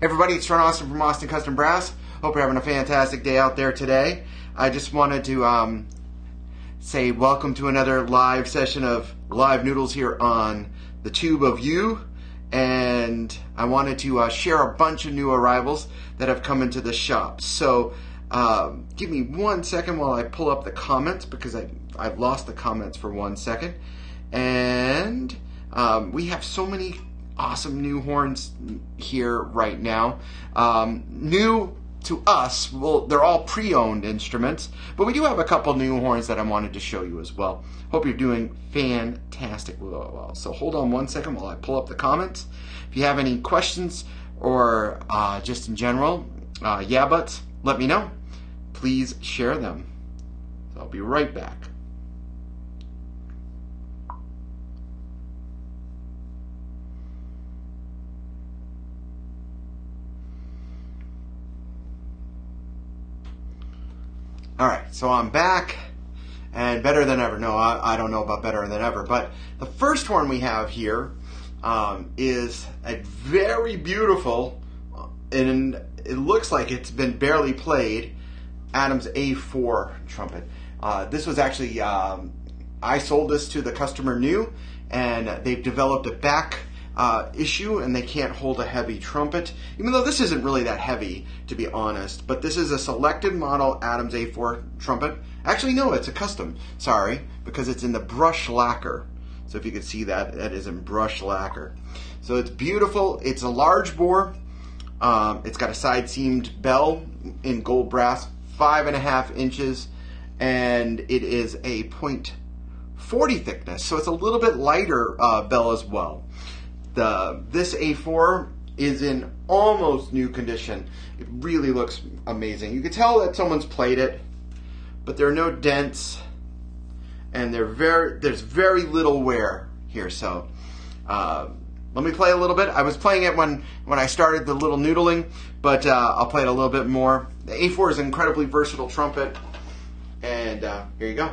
Everybody, it's Sean Austin from Austin Custom Brass. Hope you're having a fantastic day out there today. I just wanted to say welcome to another live session of Live Noodles here on the Tube of You. And I wanted to share a bunch of new arrivals that have come into the shop. So give me 1 second while I pull up the comments, because I've lost the comments for 1 second. And we have so many awesome new horns here right now. New to us, well, they're all pre-owned instruments, but we do have a couple new horns that I wanted to show you as well. Hope you're doing fantastic well. So hold on 1 second while I pull up the comments. If you have any questions or just in general, yeah buts, let me know. Please share them. So I'll be right back. All right, so I'm back, and better than ever. No, I don't know about better than ever, but the first horn we have here is a very beautiful, and it looks like it's been barely played, Adams A4 trumpet. This was actually, I sold this to the customer new, and they've developed a back issue, and they can't hold a heavy trumpet, even though this isn't really that heavy, to be honest. But this is a selected model Adams A4 trumpet. Actually, no, it's a custom, sorry, because it's in the brush lacquer. So if you can see that, that is in brush lacquer. So it's beautiful. It's a large bore. It's got a side seamed bell in gold brass, 5.5 inches, and it is a .40 thickness, so it's a little bit lighter bell as well. This A4 is in almost new condition. It really looks amazing. You can tell that someone's played it, but there are no dents, and there's very little wear here. So let me play a little bit. I was playing it when I started the little noodling, but I'll play it a little bit more. The A4 is an incredibly versatile trumpet, and here you go.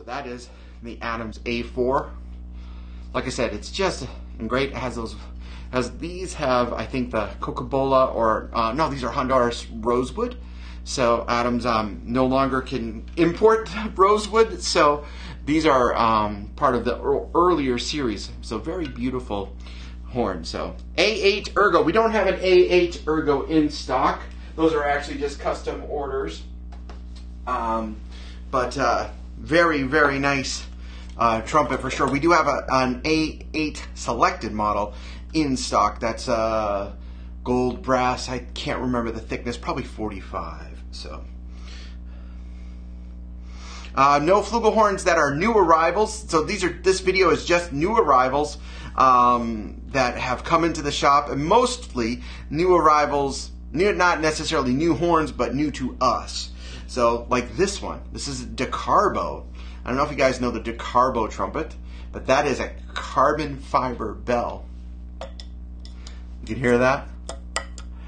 That is the Adams A4. Like I said, it's just great. It has those, these have, I think, the Coca-Cola, or no, these are Honduras rosewood. So Adams no longer can import rosewood, so these are part of the earlier series. So very beautiful horn. So A8 Ergo. We don't have an A8 Ergo in stock. Those are actually just custom orders. Very, very nice trumpet for sure. We do have an A8 selected model in stock. That's gold brass. I can't remember the thickness, probably 45. So no flugelhorns that are new arrivals. So this video is just new arrivals that have come into the shop, and mostly new arrivals, not necessarily new horns, but new to us. So, like this one. This is a DeCarbo. I don't know if you guys know the DeCarbo trumpet, but that is a carbon fiber bell. You can hear that?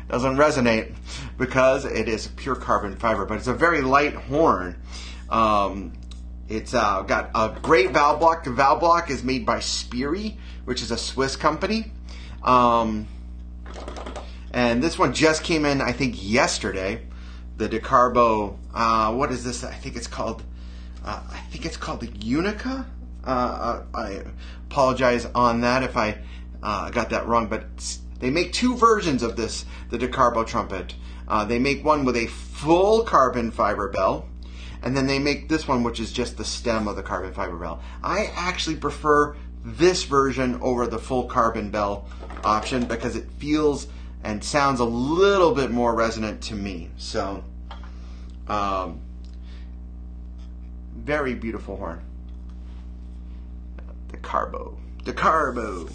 Doesn't resonate because it is pure carbon fiber, but it's a very light horn. It's got a great valve block. The valve block is made by Speary, which is a Swiss company. And this one just came in, I think, yesterday. The DeCarbo, what is this? I think it's called the Unica. I apologize on that if I got that wrong, but they make two versions of this, the DeCarbo trumpet. They make one with a full carbon fiber bell, and then they make this one, which is just the stem of the carbon fiber bell. I actually prefer this version over the full carbon bell option because it feels and sounds a little bit more resonant to me. So, very beautiful horn. The Carbo. The Carbo.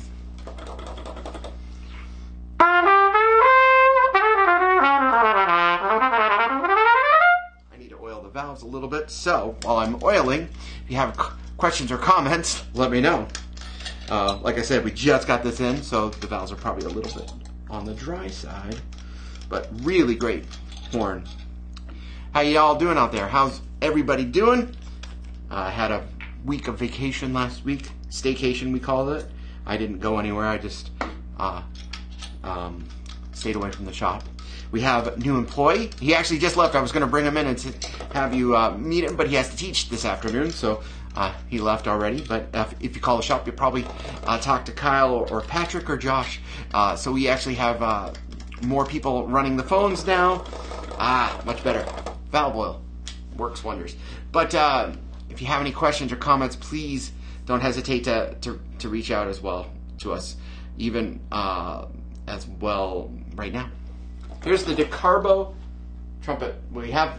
I need to oil the valves a little bit, so while I'm oiling, if you have questions or comments, let me know. Like I said, we just got this in, so the valves are probably a little bit on the dry side, but really great horn. How y'all doing out there? How's everybody doing? I had a week of vacation last week, staycation we called it. I didn't go anywhere. I just stayed away from the shop. We have a new employee. He actually just left. I was going to bring him in and have you meet him, but he has to teach this afternoon, so he left already. But if you call the shop, you'll probably talk to Kyle or Patrick or Josh. So we actually have more people running the phones now. Much better. Valve oil works wonders. But if you have any questions or comments, please don't hesitate to reach out as well to us, even as well right now. Here's the DeCarbo trumpet we have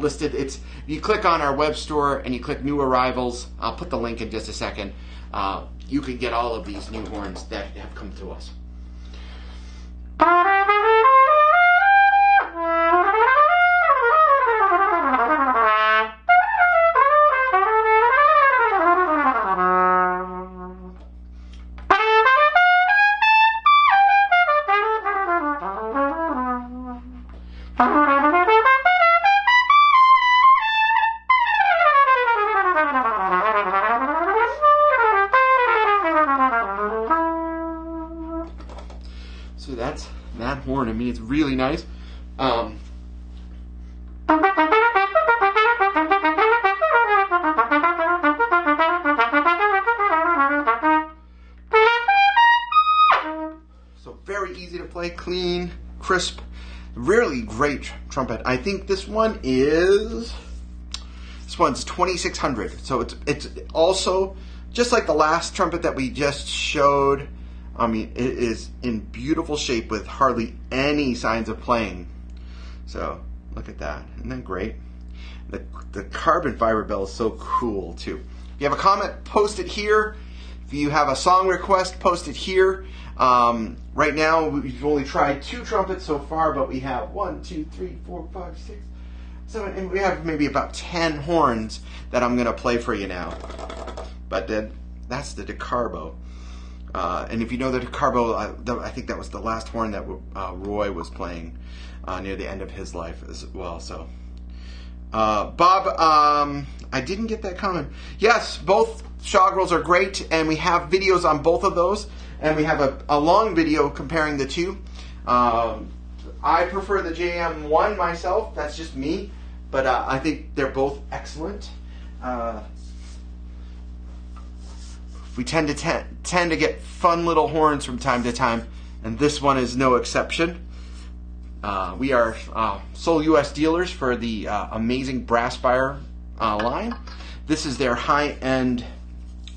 listed. It's, you click on our web store and you click new arrivals. I'll put the link in just a second. You can get all of these new horns that have come to us. So that's that horn. I mean, it's really nice. So very easy to play, clean, crisp, really great trumpet. I think this one's 2600. So it's also just like the last trumpet that we just showed. I mean, it is in beautiful shape with hardly any signs of playing. So look at that. Isn't that great? The carbon fiber bell is so cool too. If you have a comment, post it here. If you have a song request, post it here. Right now, we've only tried 2 trumpets so far, but we have 1, 2, 3, 4, 5, 6, 7, and we have maybe about 10 horns that I'm going to play for you now. But that's the DeCarbo. And if you know the DeCarbo, I think that was the last horn that Roy was playing near the end of his life as well. So, Bob, I didn't get that comment. Yes, both Shogrills are great, and we have videos on both of those, and we have a long video comparing the two. I prefer the JM1 myself. That's just me, but I think they're both excellent. We tend to get fun little horns from time to time, and this one is no exception. We are sole U.S. dealers for the amazing Brassfire line. This is their high-end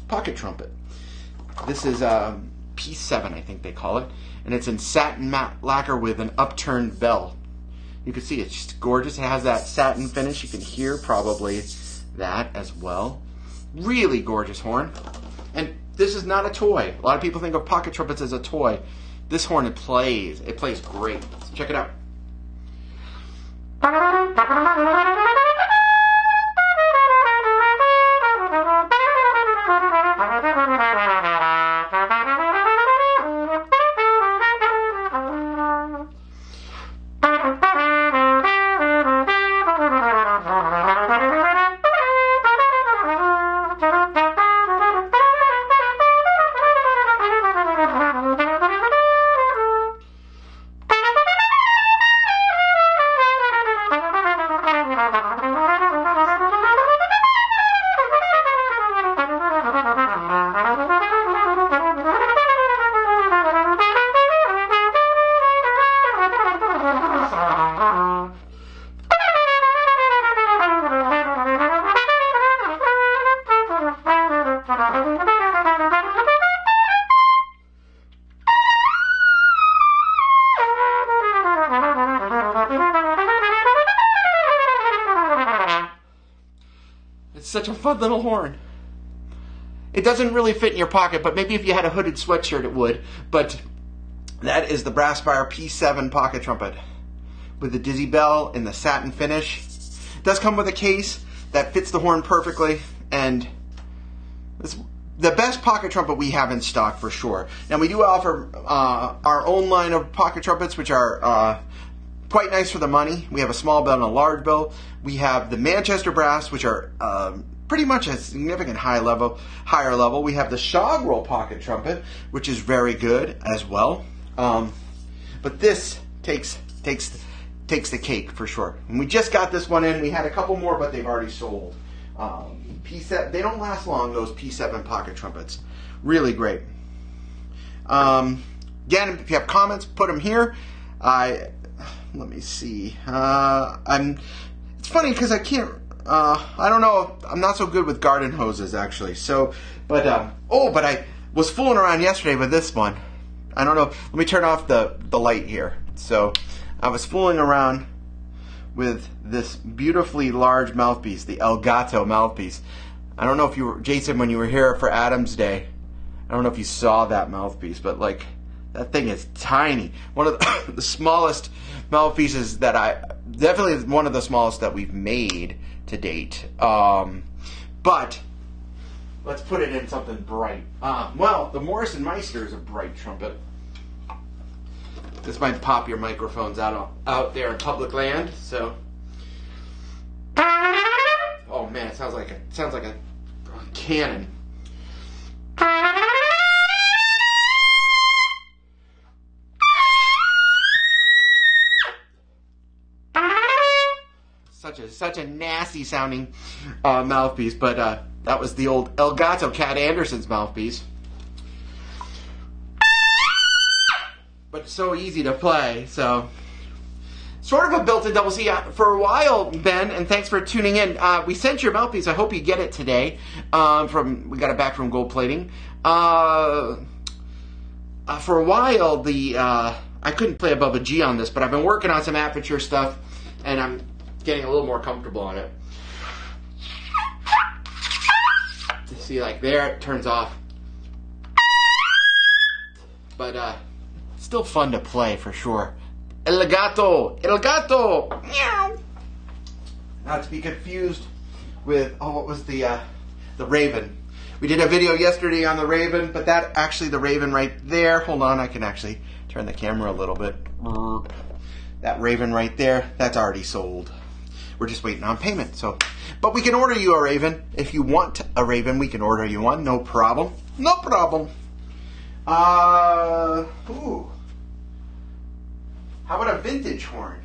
pocket trumpet. This is P7, I think they call it, and it's in satin matte lacquer with an upturned bell. You can see it's just gorgeous. It has that satin finish. You can hear probably that as well. Really gorgeous horn. And this is not a toy. A lot of people think of pocket trumpets as a toy. This horn, it plays great. So check it out. such a fun little horn. It doesn't really fit in your pocket, but maybe if you had a hooded sweatshirt it would. But that is the Brassfire P7 pocket trumpet with the dizzy bell in the satin finish. It does come with a case that fits the horn perfectly, and it's the best pocket trumpet we have in stock for sure. Now we do offer our own line of pocket trumpets, which are quite nice for the money. We have a small bell and a large bell. We have the Manchester Brass, which are pretty much a significant higher level. We have the Shogrel pocket trumpet, which is very good as well. But this takes the cake for sure. And we just got this one in. We had a couple more, but they've already sold. P7, they don't last long, those P7 pocket trumpets. Really great. Again, if you have comments, put them here. Let me see. It's funny because I can't. I don't know. I'm not so good with garden hoses actually. So, but I was fooling around yesterday with this one. I don't know. Let me turn off the light here. So, I was fooling around with this beautifully large mouthpiece, the Elgato mouthpiece. I don't know if you were, Jason, when you were here for Adam's Day, I don't know if you saw that mouthpiece, but like, that thing is tiny. One of the smallest mouthpieces that definitely one of the smallest that we've made to date. But let's put it in something bright. Well, the Morrison Meister is a bright trumpet. This might pop your microphones out there in public land. So, oh man, it sounds like a cannon. Such a nasty sounding mouthpiece, but that was the old Elgato Cat Anderson's mouthpiece. But so easy to play, so sort of a built-in double C. For a while, Ben, and thanks for tuning in. We sent your mouthpiece. I hope you get it today. We got it back from Gold Plating. For a while, I couldn't play above a G on this, but I've been working on some aperture stuff, and I'm getting a little more comfortable on it. See, like there, it turns off. But still fun to play for sure. El gato, el gato, meow. Not to be confused with what was the Raven. We did a video yesterday on the Raven, but that actually the Raven right there. Hold on, I can actually turn the camera a little bit. That Raven right there, that's already sold. We're just waiting on payment. So, but we can order you a Raven if you want a Raven. We can order you one, no problem, no problem. Ooh. How about a vintage horn?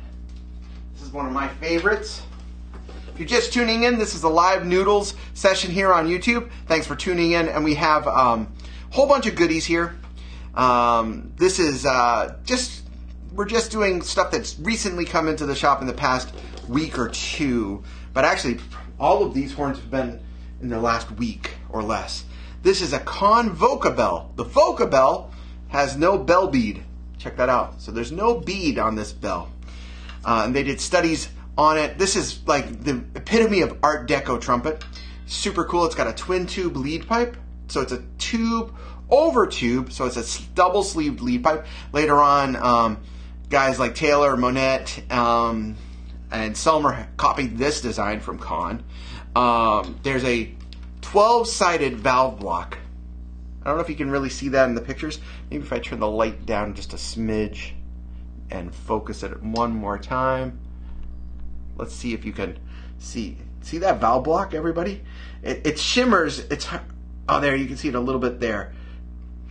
This is one of my favorites. If you're just tuning in, this is a live Noodles session here on YouTube. Thanks for tuning in, and we have a whole bunch of goodies here. This is we're just doing stuff that's recently come into the shop in the past week or two, but actually all of these horns have been in the last week or less. This is a Con Vocabell. The Vocabell has no bell bead. Check that out. So there's no bead on this bell. And they did studies on it. This is like the epitome of Art Deco trumpet. Super cool. It's got a twin tube lead pipe. So it's a tube over tube. So it's a double sleeved lead pipe. Later on, guys like Taylor, Monette, and Selmer copied this design from Con. There's a 12-sided valve block. I don't know if you can really see that in the pictures. Maybe if I turn the light down just a smidge and focus it one more time. Let's see if you can see that valve block, everybody? It shimmers. Oh, there, you can see it a little bit there.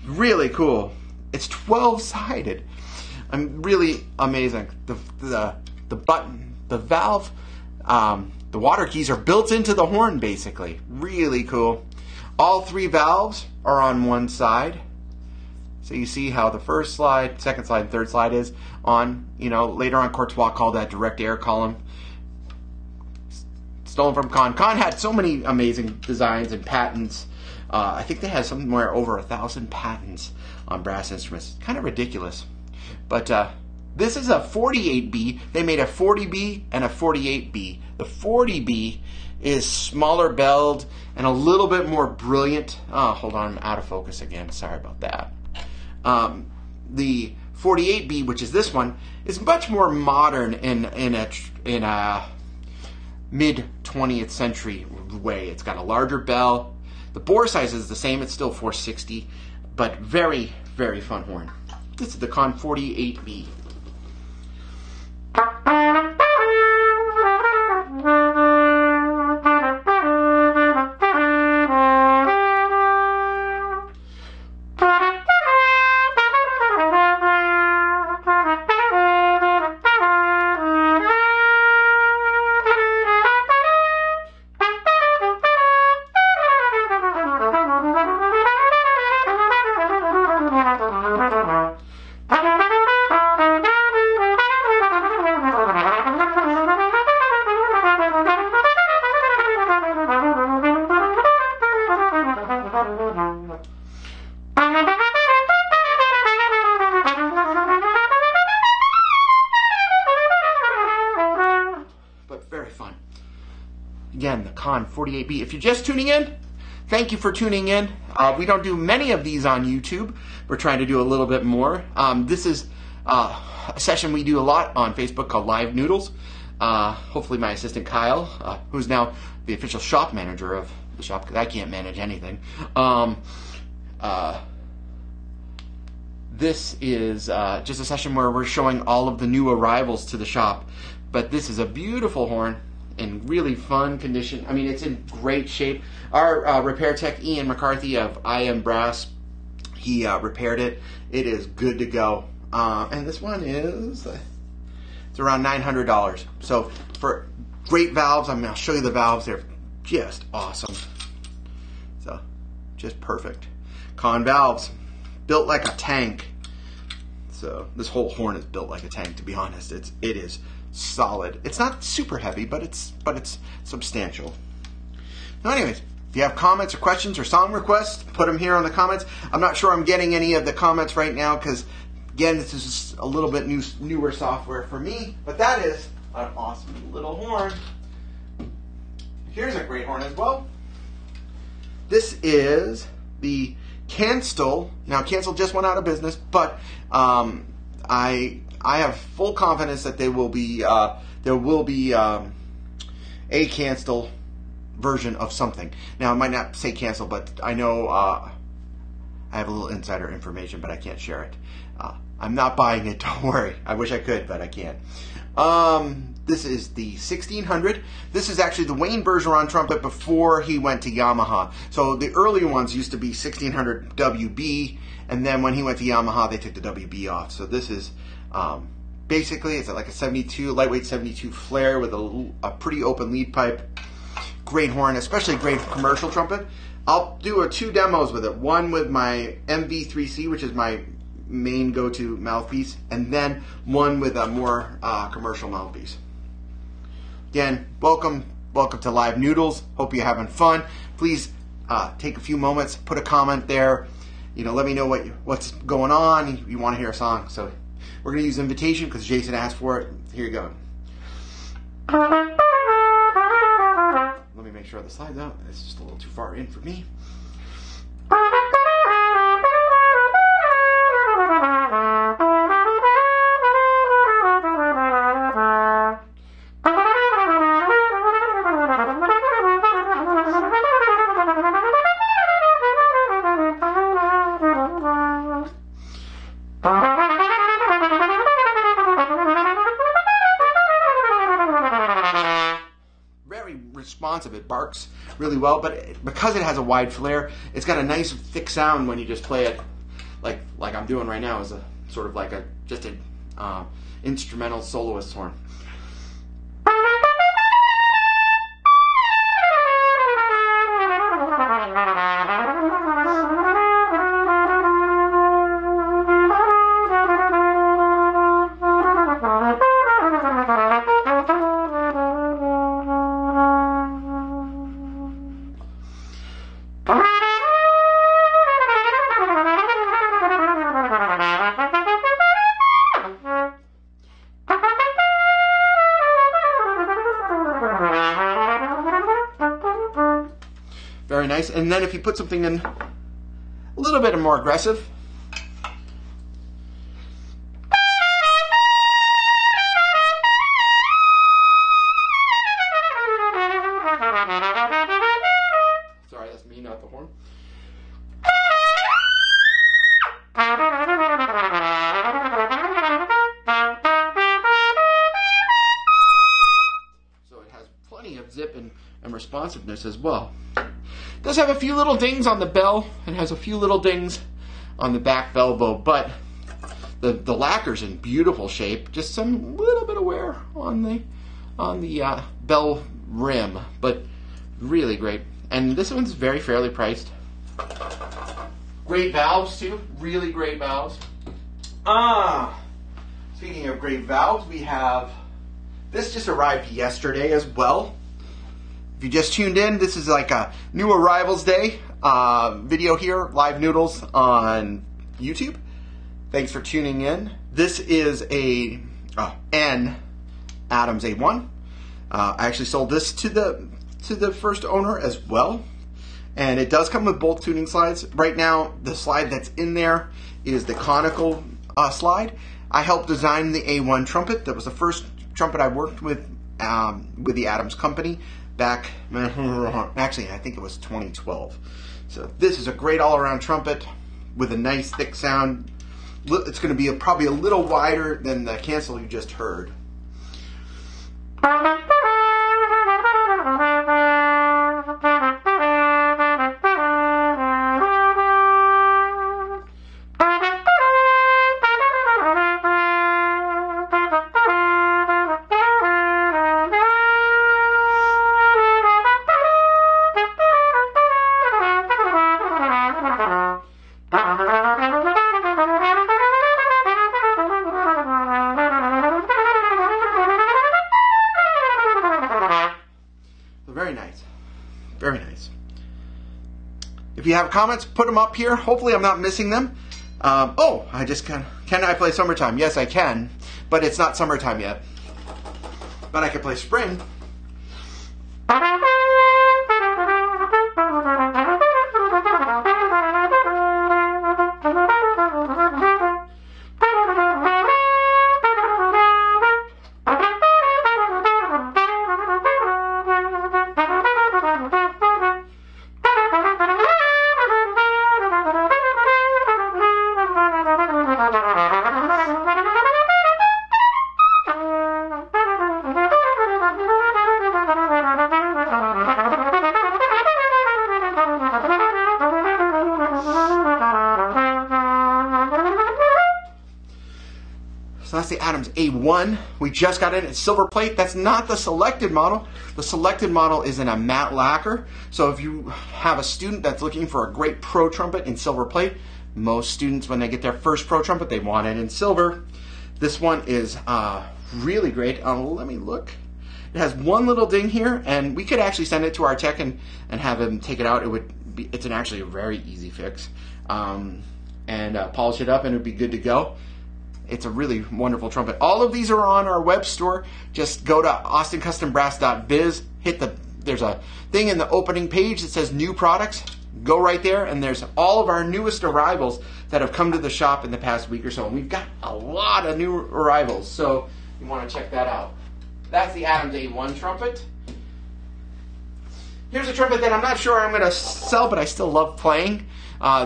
Really cool. It's 12-sided. I'm really amazing. The button, the valve, the water keys are built into the horn, basically. Really cool. All three valves are on one side. So you see how the first slide, second slide, and third slide is on. You know, later on Courtois called that direct air column. Stolen from Con. Con had so many amazing designs and patents. I think they had somewhere over 1,000 patents on brass instruments. Kind of ridiculous. But this is a 48B. They made a 40B and a 48B. The 40B is smaller belled and a little bit more brilliant. Oh, hold on, I'm out of focus again. Sorry about that. The 48B, which is this one, is much more modern in a mid 20th century way. It's got a larger bell. The bore size is the same. It's still 460, but very, very fun horn. This is the Con 48B. Again, the Con 48B. If you're just tuning in, thank you for tuning in. We don't do many of these on YouTube. We're trying to do a little bit more. This is a session we do a lot on Facebook called Live Noodles. Hopefully my assistant Kyle, who's now the official shop manager of the shop, because I can't manage anything. This is just a session where we're showing all of the new arrivals to the shop. But this is a beautiful horn in really fun condition. I mean, it's in great shape. Our repair tech, Ian McCarthy of IM Brass, he repaired it. It is good to go. And this one is, it's around $900. So for great valves, I'll show you the valves. They're just awesome. So just perfect. Con valves, built like a tank. So this whole horn is built like a tank, to be honest. It is solid. It's not super heavy, but it's substantial. Now anyways, if you have comments or questions or song requests, put them here on the comments. I'm not sure I'm getting any of the comments right now because, again, this is just a little bit newer software for me, but that is an awesome little horn. Here's a great horn as well. This is the Cancel. Now, Cancel just went out of business, but I have full confidence that there will be a Cancel version of something. Now, I might not say Cancel, but I know I have a little insider information, but I can't share it. I'm not buying it, don't worry. I wish I could, but I can't. This is the 1600. This is actually the Wayne Bergeron trumpet before he went to Yamaha. So the early ones used to be 1600 WB, and then when he went to Yamaha, they took the WB off. So this is basically, it's like a 72, lightweight 72 flare with a pretty open lead pipe. Great horn, especially great commercial trumpet. I'll do two demos with it. One with my MV3C, which is my main go-to mouthpiece, and then one with a more commercial mouthpiece. Again, welcome to Live Noodles. Hope you're having fun. Please take a few moments, put a comment there. You know, let me know what's going on. You want to hear a song, so we're going to use Invitation because Jason asked for it. Here you go. Let me make sure the slide's out. It's just a little too far in for me. Responsive. It barks really well, but because it has a wide flare, it's got a nice thick sound when you just play it like I'm doing right now, as a sort of like just an instrumental soloist horn. nice. And then if you put something in a little bit more aggressive, sorry, that's me, not the horn. So it has plenty of zip and responsiveness as well. It does have a few little dings on the bell. It has a few little dings on the back bell bow, but the lacquer's in beautiful shape. Just some little bit of wear on the bell rim, but really great. And this one's very fairly priced. Great valves too, really great valves. Speaking of great valves, we have, this just arrived yesterday as well. If you just tuned in, this is like a new arrivals day video here, Live Noodles on YouTube. Thanks for tuning in. This is a N Adams A1. I actually sold this to the first owner as well. And it does come with both tuning slides. Right now, the slide that's in there is the conical slide. I helped design the A1 trumpet. That was the first trumpet I worked with the Adams company back, actually, I think it was 2012. So this is a great all-around trumpet with a nice thick sound. It's going to be probably a little wider than the cancel you just heard. Very nice. Very nice. If you have comments, put them up here. Hopefully I'm not missing them. I just can I play summertime? Yes, I can, but it's not summertime yet. But I can play spring. So that's the Adams A1. We just got in at silver plate. That's not the selected model. The selected model is in a matte lacquer. So if you have a student that's looking for a great pro trumpet in silver plate, most students, when they get their first pro trumpet, they want it in silver. This one is really great. Let me look. It has one little ding here, and we could actually send it to our tech and have him take it out. It's actually a very easy fix. And polish it up, and it would be good to go. It's a really wonderful trumpet. All of these are on our web store. Just go to austincustombrass.biz. There's a thing in the opening page that says new products. Go right there, and there's all of our newest arrivals that have come to the shop in the past week or so. And we've got a lot of new arrivals, so you want to check that out. That's the Adams A1 trumpet. Here's a trumpet that I'm not sure I'm going to sell, but I still love playing.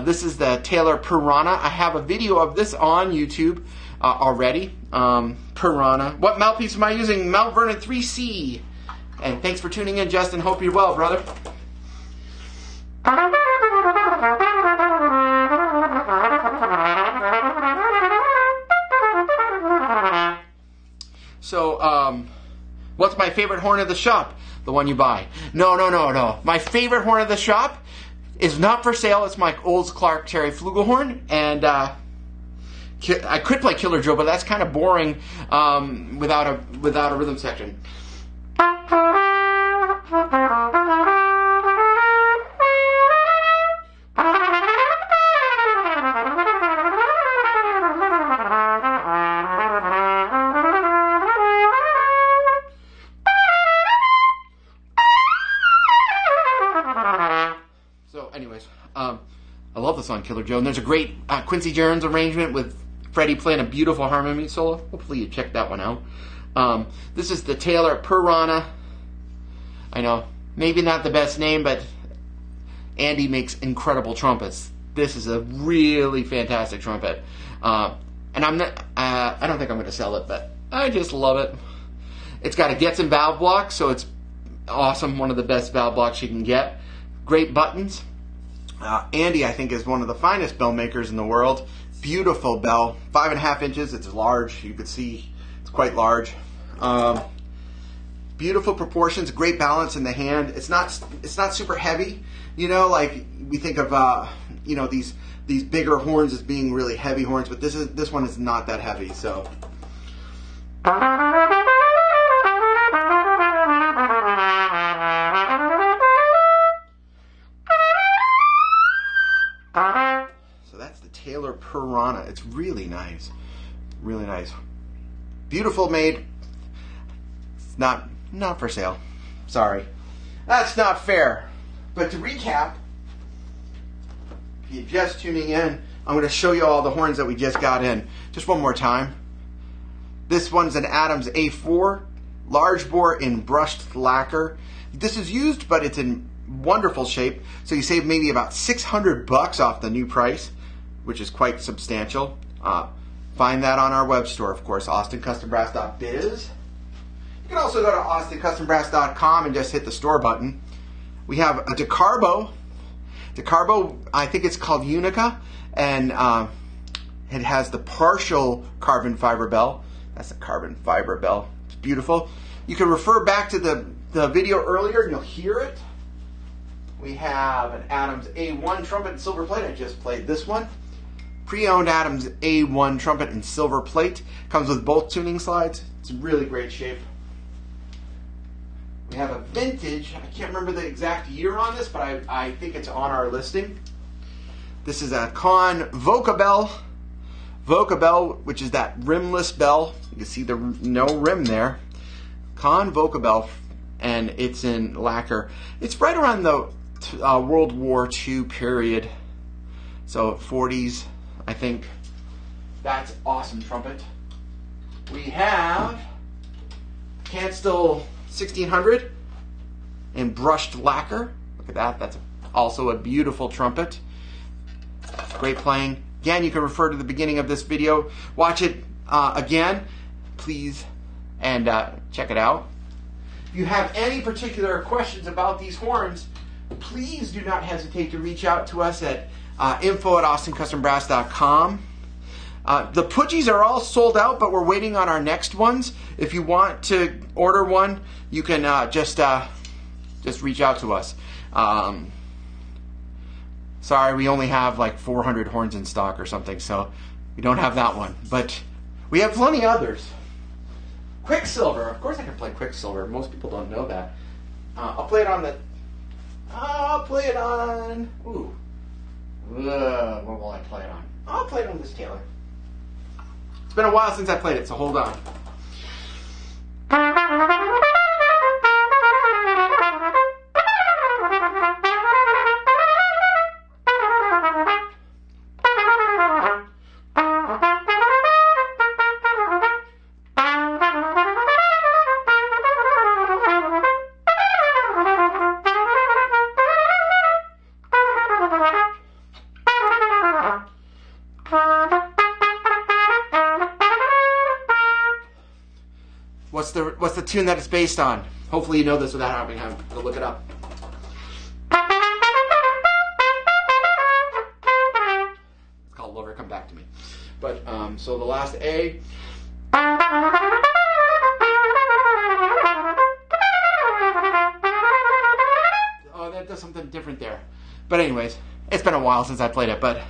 This is the Taylor Piranha. I have a video of this on YouTube already. Piranha. What mouthpiece am I using? Mount Vernon 3C. And thanks for tuning in, Justin. Hope you're well, brother. So, what's my favorite horn of the shop? The one you buy. No. My favorite horn of the shop is not for sale. It's my Olds Clark Terry flugelhorn, and I could play Killer Joe, but that's kind of boring without a rhythm section. this on Killer Joe. And there's a great Quincy Jones arrangement with Freddie playing a beautiful harmony solo. Hopefully you checked that one out. This is the Taylor Piranha. I know, maybe not the best name, but Andy makes incredible trumpets. This is a really fantastic trumpet. And I'm not, I don't think I'm going to sell it, but I just love it. It's got a Getson valve block, so it's awesome. One of the best valve blocks you can get. Great buttons. Andy, I think, is one of the finest bell makers in the world. Beautiful bell, 5.5 inches. It's large. You can see it's quite large. Beautiful proportions, great balance in the hand. It's not super heavy. You know, like we think of you know, these bigger horns as being really heavy horns, but this one is not that heavy. So. So that's the Taylor Piranha. It's really nice. Really nice. Beautiful made. It's not for sale. Sorry. That's not fair. But to recap, if you're just tuning in, I'm going to show you all the horns that we just got in. Just one more time. This one's an Adams A4, large bore in brushed lacquer. This is used, but it's in wonderful shape. So you save maybe about $600 off the new price, which is quite substantial. Find that on our web store, of course, austincustombrass.biz. You can also go to austincustombrass.com and just hit the store button. We have a DeCarbo. DeCarbo, I think it's called Unica, and it has the partial carbon fiber bell. That's a carbon fiber bell. It's beautiful. You can refer back to the video earlier and you'll hear it. We have an Adams A1 trumpet and silver plate. I just played this one. Pre-owned Adams A1 trumpet and silver plate. Comes with both tuning slides. It's in really great shape. We have a vintage, I can't remember the exact year on this, but I think it's on our listing. This is a Conn Vocabell. Vocabell, which is that rimless bell. You can see the no rim there. Conn Vocabell, and it's in lacquer. It's right around the World War II period. So 40s, I think. That's awesome trumpet. We have Canstill 1600 in brushed lacquer. Look at that. That's also a beautiful trumpet. Great playing. Again, you can refer to the beginning of this video. Watch it again, please, and check it out. If you have any particular questions about these horns, please do not hesitate to reach out to us at info@austincustombrass.com. The Pudgies are all sold out, but we're waiting on our next ones. If you want to order one, you can just reach out to us. Sorry, we only have like 400 horns in stock or something, so we don't have that one. But we have plenty others. Quicksilver. Of course I can play Quicksilver. Most people don't know that. I'll play it on the... I'll play it on... Ooh. What will I play it on? I'll play it on this Taylor. It's been a while since I played it, so hold on. What's the tune that it's based on? Hopefully you know this without having to look it up. It's called Lover Come Back to Me. But so the last A. Oh, that does something different there. But anyways, it's been a while since I played it, but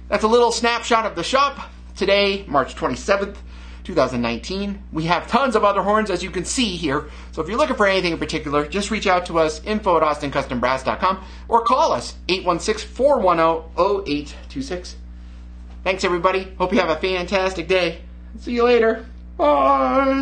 That's a little snapshot of the shop. Today, March 27th, 2019. We have tons of other horns, as you can see here. So if you're looking for anything in particular, just reach out to us, info@austincustombrass.com, or call us, 816-410-0826. Thanks, everybody. Hope you have a fantastic day. See you later. Bye.